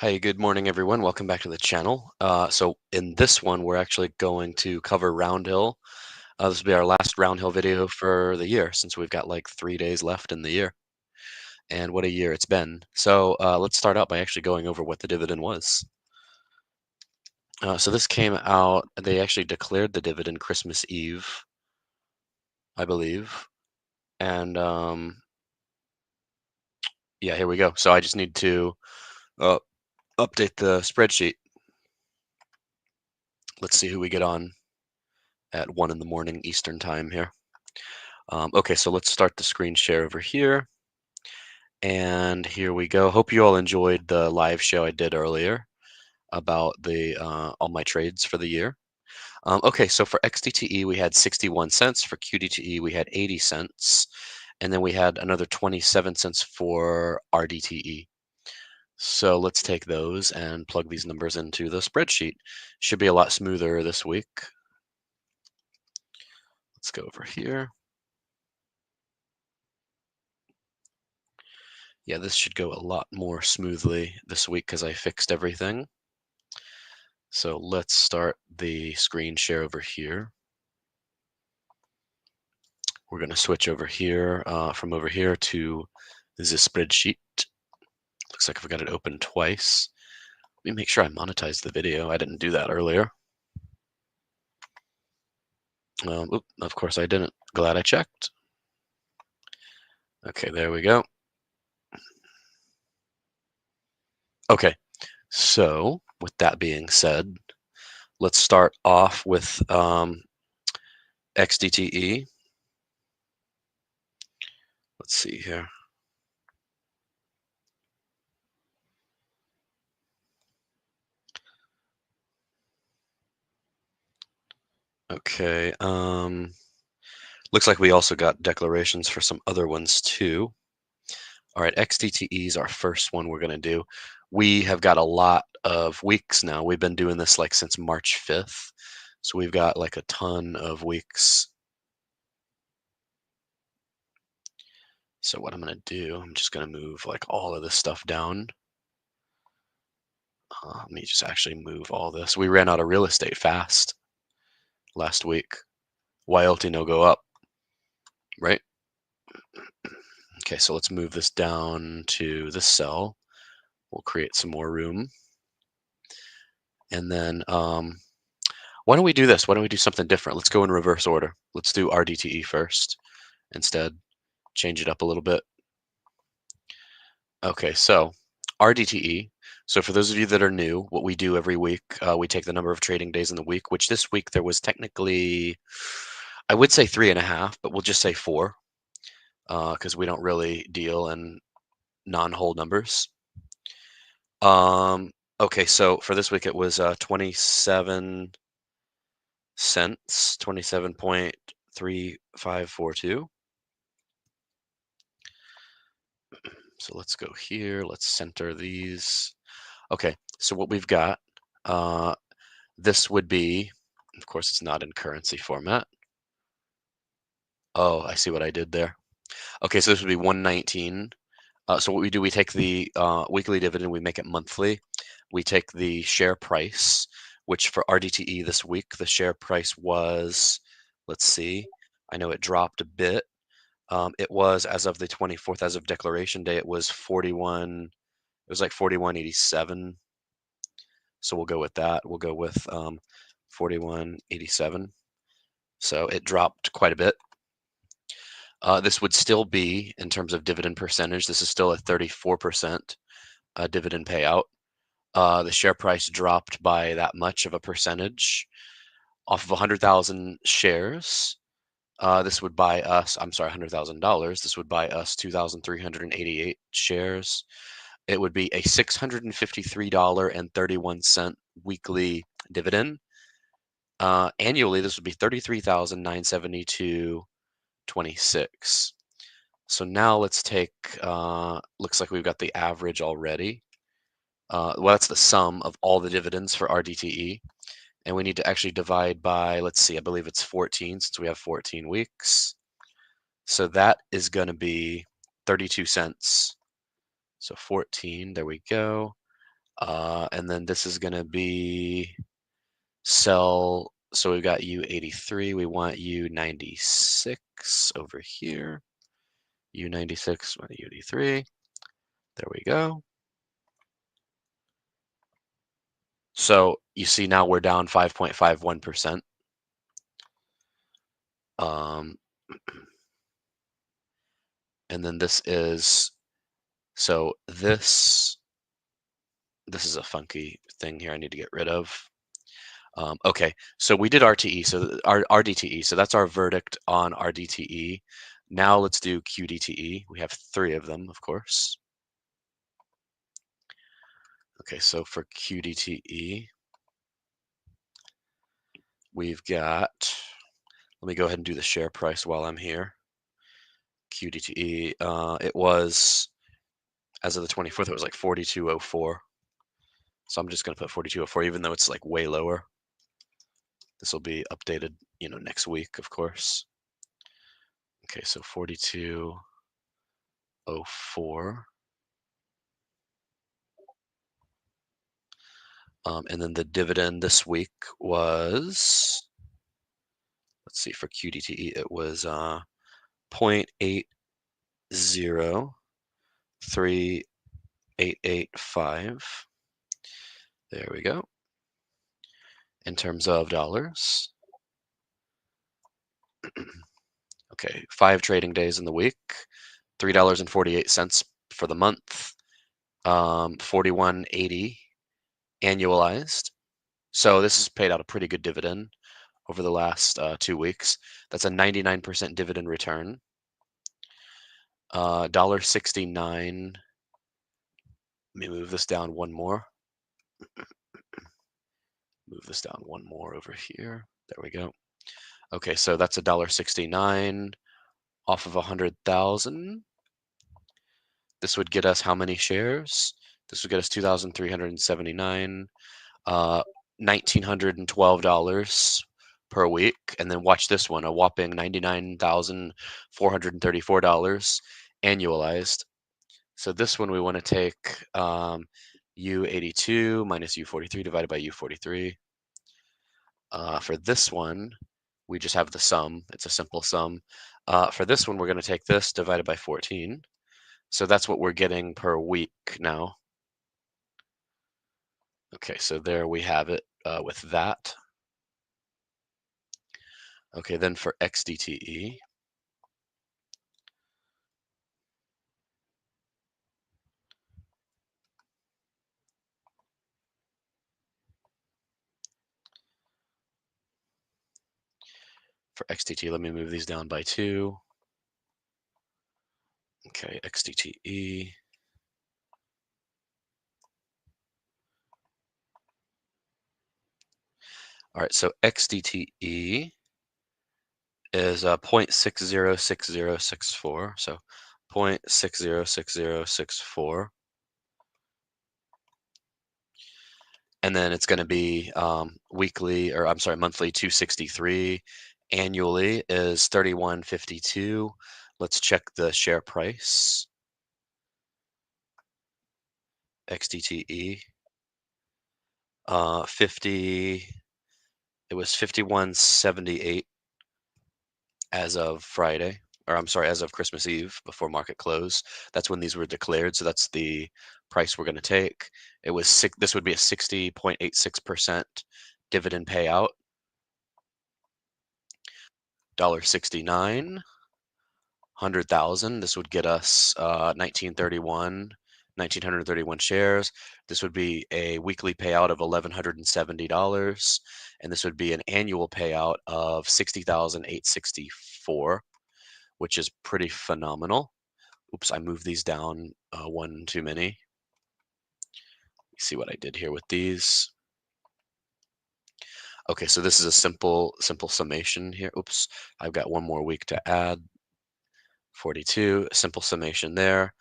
Hi, good morning, everyone. Welcome back to the channel. So in this one, we're actually going to cover Roundhill. This will be our last Roundhill video for the year, since we've got like 3 days left in the year. And what a year it's been. So let's start out by actually going over what the dividend was. So this came out, they actually declared the dividend Christmas Eve, I believe. And yeah, here we go. So I just need to uh, update the spreadsheet. Let's see who we get on at 1 in the morning Eastern time here. Okay, so let's start the screen share over here. And here we go. Hope you all enjoyed the live show I did earlier about the all my trades for the year. Okay, so for XDTE we had 61 cents. For QDTE we had 80 cents. And then we had another 27 cents for RDTE. So let's take those and plug these numbers into the spreadsheet. Should be a lot smoother this week. Let's go over here. Yeah, this should go a lot more smoothly this week because I fixed everything. So let's start the screen share over here. We're going to switch over here from over here to the spreadsheet. Looks like I've got it open twice. Let me make sure I monetize the video. I didn't do that earlier. Of course I didn't. Glad I checked. Okay, there we go. Okay, so with that being said, let's start off with XDTE. Let's see here. Okay, looks like we also got declarations for some other ones too. All right, XDTE is our first one we're going to do. We have got a lot of weeks now. We've been doing this like since March 5th. So we've got like a ton of weeks. So what I'm going to do, I'm just going to move like all of this stuff down. Let me just actually move all this. We ran out of real estate fast last week. Why else no go up, right? Okay, so let's move this down to this cell. We'll create some more room. And then why don't we do this? Why don't we do something different? Let's go in reverse order. Let's do RDTE first instead. Change it up a little bit. Okay, so RDTE. So for those of you that are new, what we do every week, we take the number of trading days in the week, which this week there was technically, I would say 3.5, but we'll just say 4 because we don't really deal in non-whole numbers. Okay, so for this week it was 27 cents, 27.3542. So let's go here. Let's center these. Okay, so what we've got, this would be, of course, it's not in currency format. Oh, I see what I did there. Okay, so this would be 119. So what we do, we take the weekly dividend, we make it monthly. We take the share price, which for RDTE this week, the share price was, let's see, I know it dropped a bit. It was, as of the 24th, as of declaration day, it was 41, it was like 41.87. So we'll go with that. We'll go with 41.87. So it dropped quite a bit. This would still be, in terms of dividend percentage, this is still a 34% dividend payout. The share price dropped by that much of a percentage. Off of 100,000 shares, this would buy us, I'm sorry, $100,000. This would buy us 2,388 shares. It would be a $653.31 weekly dividend. Annually, this would be $33,972.26. So now let's take, looks like we've got the average already. Well, that's the sum of all the dividends for RDTE. And we need to actually divide by, let's see, I believe it's 14 since we have 14 weeks. So that is going to be 32 cents. So 14, there we go. And then this is going to be sell. So we've got U83. We want U96 over here. U96, U83. There we go. So you see now we're down 5.51%. And then this is, so this is a funky thing here I need to get rid of. Okay, so we did RTE, so our RDTE, so that's our verdict on RDTE. Now let's do QDTE. We have 3 of them, of course. Okay, so for QDTE, we've got, let me go ahead and do the share price while I'm here. QDTE, it was, as of the 24th, it was like 42.04. So I'm just going to put 42.04, even though it's like way lower. This will be updated, next week, of course. Okay, so 42.04. And then the dividend this week was, let's see, for QDTE, it was 0.803885. There we go. In terms of dollars. Okay, 5 trading days in the week, $3.48 for the month, 41.80 annualized. So this has paid out a pretty good dividend over the last 2 weeks. That's a 99% dividend return. $1.69. Let me move this down one more. Move this down one more over here. There we go. Okay, so that's $1.69 off of 100,000. This would get us how many shares? This would get us 2,379, $1,912 per week. And then watch this one, a whopping $99,434 annualized. So this one we want to take U82 minus U43 divided by U43. For this one, we just have the sum. It's a simple sum. For this one, we're going to take this divided by 14. So that's what we're getting per week now. Okay, so there we have it with that. Okay, then for XDTE. For XDT, let me move these down by 2. Okay, XDTE. All right, so XDTE is 0.606064. So 0.606064. And then it's going to be weekly, or I'm sorry, monthly 263. Annually is 31.52. Let's check the share price. XDTE. 50. It was 51.78 as of Friday, or I'm sorry, as of Christmas Eve before market close. That's when these were declared. So that's the price we're going to take. It was this would be a 60.86% dividend payout. $1.69, 100,000. This would get us 1,931 shares. This would be a weekly payout of $1,170, and this would be an annual payout of 60,864, which is pretty phenomenal. Oops, I moved these down one too many. See what I did here with these. Okay, so this is a simple summation here. Oops, I've got one more week to add. 42, simple summation there,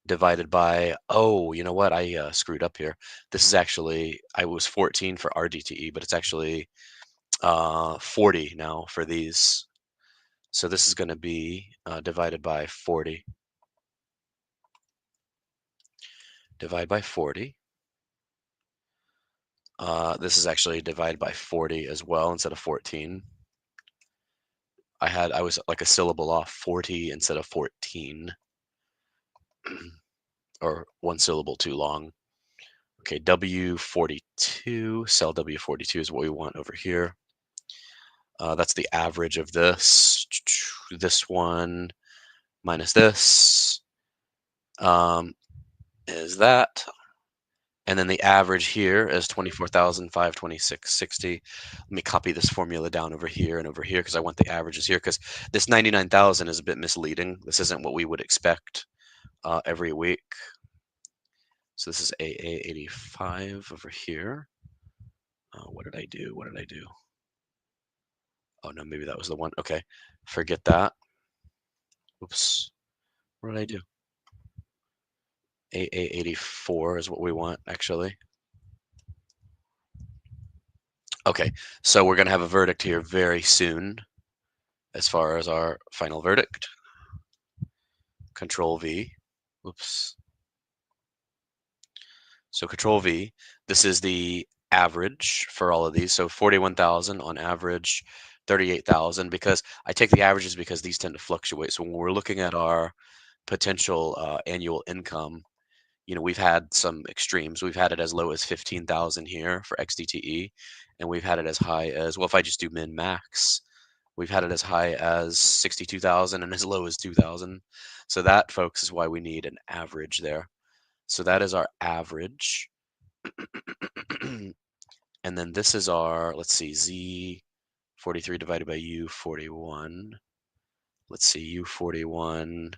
divided by, oh, you know what? I screwed up here. This is actually, I was 14 for RDTE, but it's actually 40 now for these. So this is going to be divided by 40. Divide by 40. This is actually divided by 40 as well instead of 14. I was like a syllable off, 40 instead of 14, or one syllable too long. Okay, W42, cell W42 is what we want over here. That's the average of this. This one minus this is that. And then the average here is 24,526.60. Let me copy this formula down over here and over here because I want the averages here, because this 99,000 is a bit misleading. This isn't what we would expect every week. So this is AA85 over here. What did I do? What did I do? Oh, no, maybe that was the one. Okay, forget that. Oops. What did I do? AA84 is what we want, actually. Okay, so we're going to have a verdict here very soon as far as our final verdict. Control V. Oops. So Control V. This is the average for all of these. So 41,000 on average, 38,000, because I take the averages because these tend to fluctuate. So when we're looking at our potential annual income, we've had some extremes. We've had it as low as 15,000 here for XDTE, and we've had it as high as, well, if I just do min max, we've had it as high as 62,000 and as low as 2,000. So that, folks, is why we need an average there. So that is our average. And then this is our, let's see, Z43 divided by U41. Let's see, U41.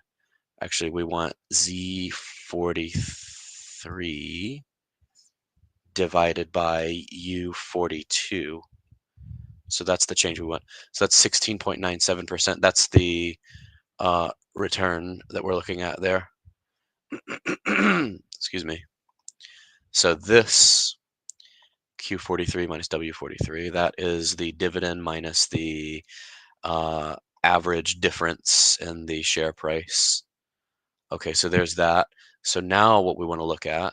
Actually, we want Z43 divided by U42. So that's the change we want. So that's 16.97%. That's the return that we're looking at there. Excuse me. So this Q43 minus W43, that is the dividend minus the average difference in the share price. Okay, so there's that. So now what we want to look at, let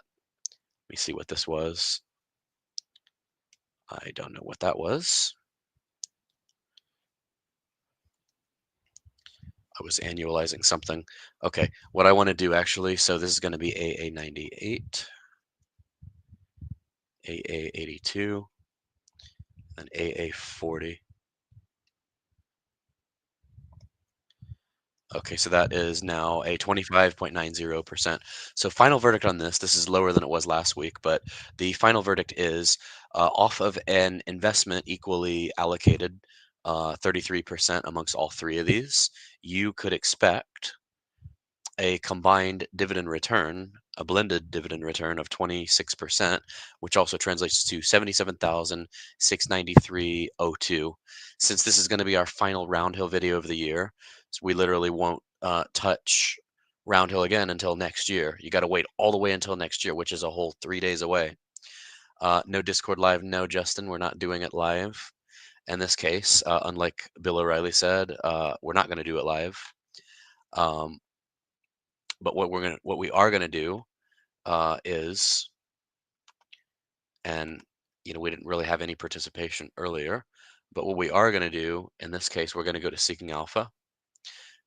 me see what this was. I don't know what that was. I was annualizing something. Okay, what I want to do actually, so this is going to be AA98, AA82, and AA40. Okay, so that is now a 25.90%. So final verdict on this is lower than it was last week, but the final verdict is off of an investment equally allocated, 33% amongst all three of these, you could expect a combined dividend return, a blended dividend return of 26%, which also translates to 77,693.02. Since this is going to be our final Roundhill video of the year, so we literally won't touch Roundhill again until next year. You got to wait all the way until next year, which is a whole 3 days away. No Discord live, no Justin. We're not doing it live. In this case, unlike Bill O'Reilly said, we're not going to do it live. But what we are gonna do is, and we didn't really have any participation earlier, but what we are gonna do in this case, we're gonna go to Seeking Alpha, and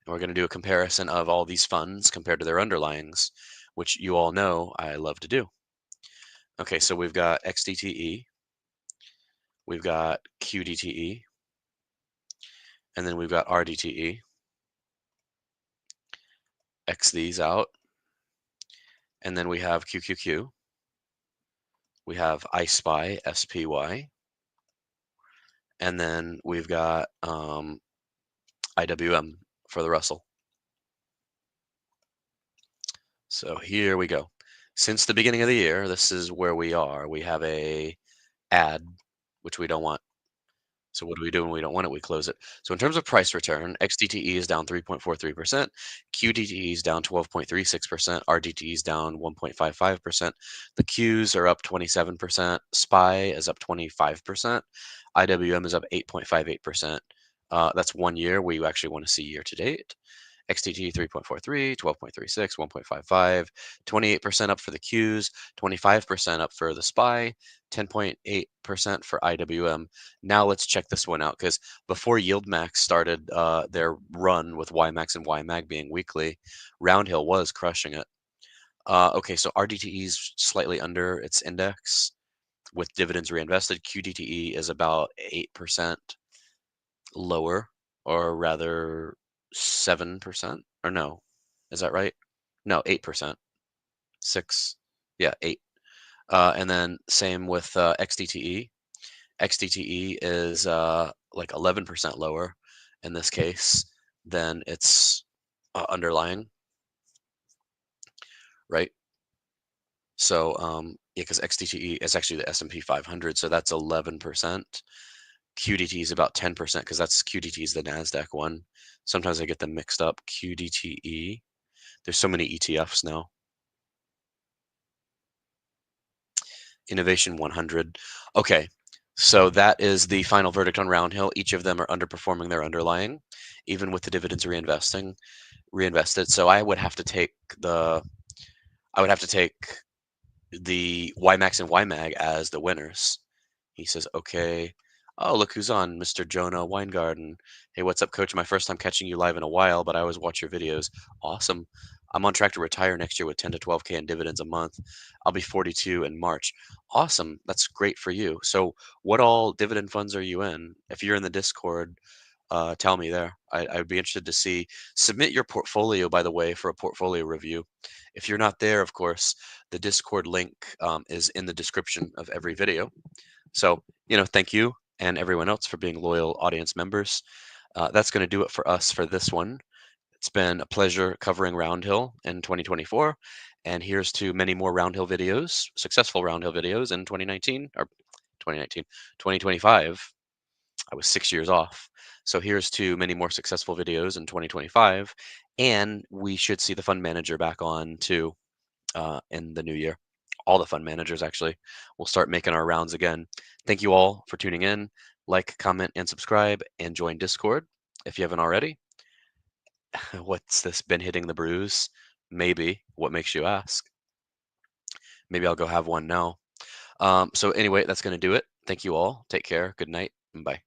we're gonna do a comparison of all these funds compared to their underlyings, which you all know I love to do. Okay, so we've got XDTE, we've got QDTE, and then we've got RDTE. X these out, and then we have QQQ. We have iSpy, SPY, and then we've got IWM for the Russell. So here we go. Since the beginning of the year, this is where we are. We have a add, which we don't want. So what do we do when we don't want it? We close it. So in terms of price return, XDTE is down 3.43%, QDTE is down 12.36%, RDTE is down 1.55%. The Qs are up 27%, SPY is up 25%, IWM is up 8.58%. That's 1 year. We actually want to see year to date. XTT 3.43, 12.36, 1.55, 28% up for the Qs, 25% up for the SPY, 10.8% for IWM. Now let's check this one out because before YieldMax started their run with YMAX and YMAG being weekly, Roundhill was crushing it. Okay, so RDTE is slightly under its index with dividends reinvested. QDTE is about 8% lower, or rather 7%, or no, is that right? No, 8%. 6, yeah, 8. And then same with XDTE. XDTE is like 11% lower in this case than its underlying, right? So yeah, because XDTE is actually the S&P 500, so that's 11%. QDT is about 10% because that's QDT is the Nasdaq one. Sometimes I get them mixed up. QDTE. There's so many ETFs now. Innovation 100. Okay, so that is the final verdict on Roundhill. Each of them are underperforming their underlying, even with the dividends reinvested. So I would have to take the YMAX and YMAG as the winners. He says, okay. Oh, look who's on, Mr. Jonah Weingarten. Hey, what's up, coach? My first time catching you live in a while, but I always watch your videos. Awesome. I'm on track to retire next year with 10 to 12K in dividends a month. I'll be 42 in March. Awesome. That's great for you. So, what all dividend funds are you in? If you're in the Discord, tell me there. I'd be interested to see. Submit your portfolio, by the way, for a portfolio review. If you're not there, of course, the Discord link is in the description of every video. So, thank you and everyone else for being loyal audience members. That's going to do it for us for this one. It's been a pleasure covering Roundhill in 2024. And here's to many more Roundhill videos, successful Roundhill videos in 2025. I was 6 years off. So here's to many more successful videos in 2025. And we should see the fund manager back on too in the new year. All the fund managers, actually. We'll start making our rounds again. Thank you all for tuning in. Like, comment, and subscribe, and join Discord if you haven't already. What's this been hitting the bruise? Maybe. What makes you ask? Maybe I'll go have one now. So anyway, that's going to do it. Thank you all. Take care. Good night. And bye.